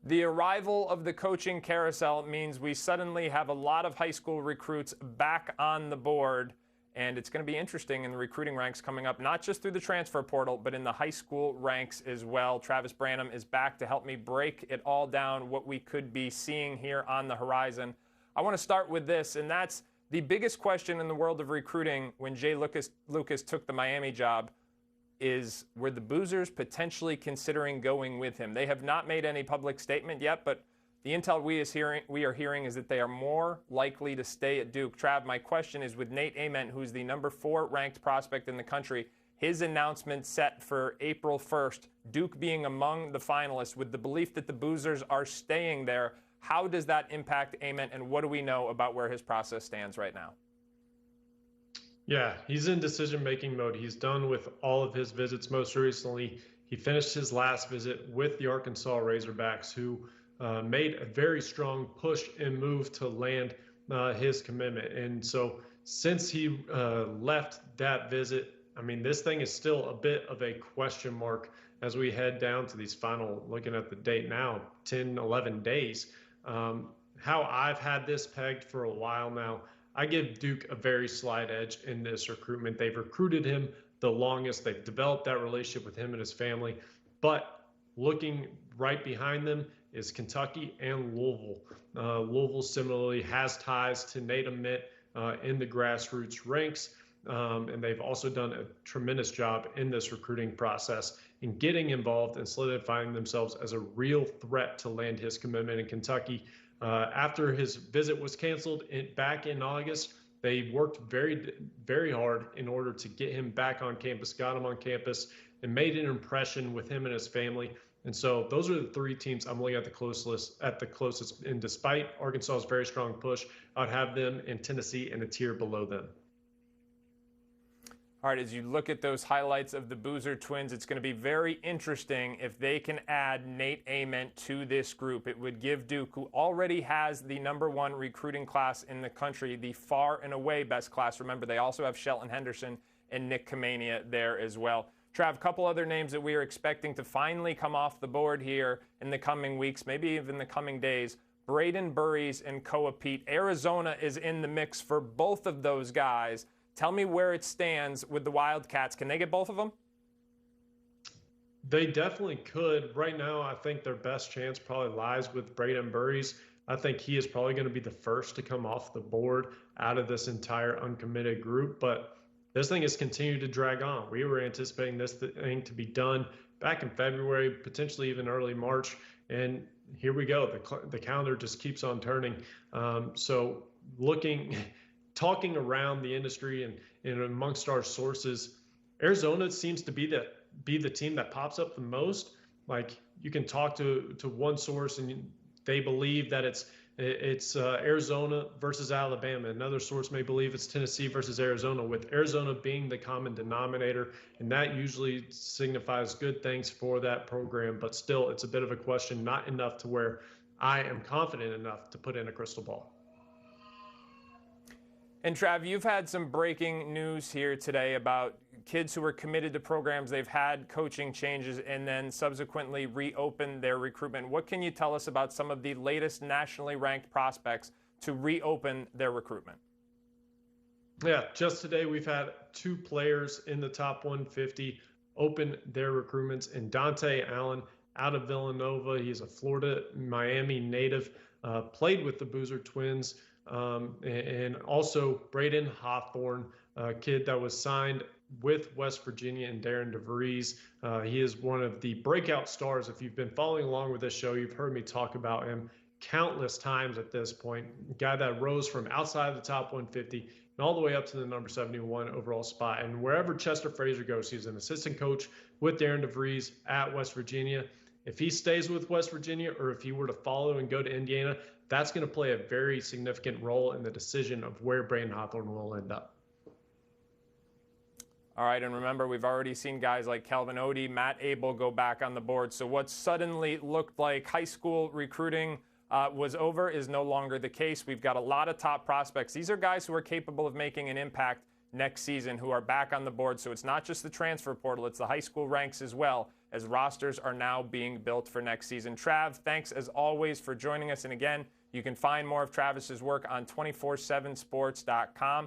The arrival of the coaching carousel means we suddenly have a lot of high school recruits back on the board, and it's going to be interesting in the recruiting ranks coming up, not just through the transfer portal, but in the high school ranks as well. Travis Branham is back to help me break it all down, what we could be seeing here on the horizon. I want to start with this, and that's the biggest question in the world of recruiting when Jay Lucas took the Miami job. Were the Boozers potentially considering going with him? They have not made any public statement yet, but the intel we are hearing is that they are more likely to stay at Duke. Trav, my question is with Nate Ament, who's the number 4 ranked prospect in the country, his announcement set for April 1st, Duke being among the finalists, with the belief that the Boozers are staying there. How does that impact Ament, and what do we know about where his process stands right now? Yeah, he's in decision-making mode. He's done with all of his visits. Most recently, he finished his last visit with the Arkansas Razorbacks, who made a very strong push and move to land his commitment. And so since he left that visit, I mean, this thing is still a bit of a question mark as we head down to these final, looking at the date now, 10, 11 days. How I've had this pegged for a while now, I give Duke a very slight edge in this recruitment. They've recruited him the longest. They've developed that relationship with him and his family. But looking right behind them is Kentucky and Louisville. Louisville similarly has ties to Nate Ament in the grassroots ranks. And they've also done a tremendous job in this recruiting process in getting involved and solidifying themselves as a real threat to land his commitment in Kentucky. After his visit was canceled back in August, they worked very, very hard in order to get him back on campus, got him on campus, and made an impression with him and his family. And so those are the 3 teams I'm looking at the closest. And despite Arkansas's very strong push, I'd have them in Tennessee and a tier below them. All right, as you look at those highlights of the Boozer twins, it's going to be very interesting if they can add Nate Ament to this group. It would give Duke, who already has the number 1 recruiting class in the country, the far and away best class. Remember, they also have Shelton Henderson and Nick Kamania there as well. Trav, a couple other names that we are expecting to finally come off the board here in the coming weeks, maybe even the coming days. Brayden, Burries, and Peat. Arizona is in the mix for both of those guys. Tell me where it stands with the Wildcats. Can they get both of them? They definitely could. Right now, I think their best chance probably lies with Brayden Burries. I think he is probably going to be the first to come off the board out of this entire uncommitted group. But this thing has continued to drag on. We were anticipating this thing to be done back in February, potentially even early March. And here we go. The calendar just keeps on turning. So talking around the industry and amongst our sources, Arizona seems to be the team that pops up the most. Like, you can talk to one source and they believe that it's Arizona versus Alabama. Another source may believe it's Tennessee versus Arizona, with Arizona being the common denominator, and that usually signifies good things for that program. But still, it's a bit of a question, not enough to where I am confident enough to put in a crystal ball. And Trav, you've had some breaking news here today about kids who were committed to programs. They've had coaching changes and then subsequently reopened their recruitment. What can you tell us about some of the latest nationally ranked prospects to reopen their recruitment? Yeah, just today we've had 2 players in the top 150 open their recruitments, and Dante Allen out of Villanova. He's a Florida, Miami native, played with the Boozer twins. And also Brayden Hawthorne, a kid that was signed with West Virginia, and Darren DeVries. He is one of the breakout stars. If you've been following along with this show, you've heard me talk about him countless times at this point. A guy that rose from outside of the top 150 and all the way up to the number 71 overall spot. And wherever Chester Frazier goes, he's an assistant coach with Darren DeVries at West Virginia. If he stays with West Virginia, or if he were to follow and go to Indiana, that's going to play a very significant role in the decision of where Brayden Hawthorne will end up. All right, and remember, we've already seen guys like Calvin Odie, Matt Abel go back on the board. So what suddenly looked like high school recruiting was over is no longer the case. We've got a lot of top prospects. These are guys who are capable of making an impact next season who are back on the board. So it's not just the transfer portal, it's the high school ranks as well, as rosters are now being built for next season. Trav, thanks as always for joining us. And again, you can find more of Travis's work on 247sports.com.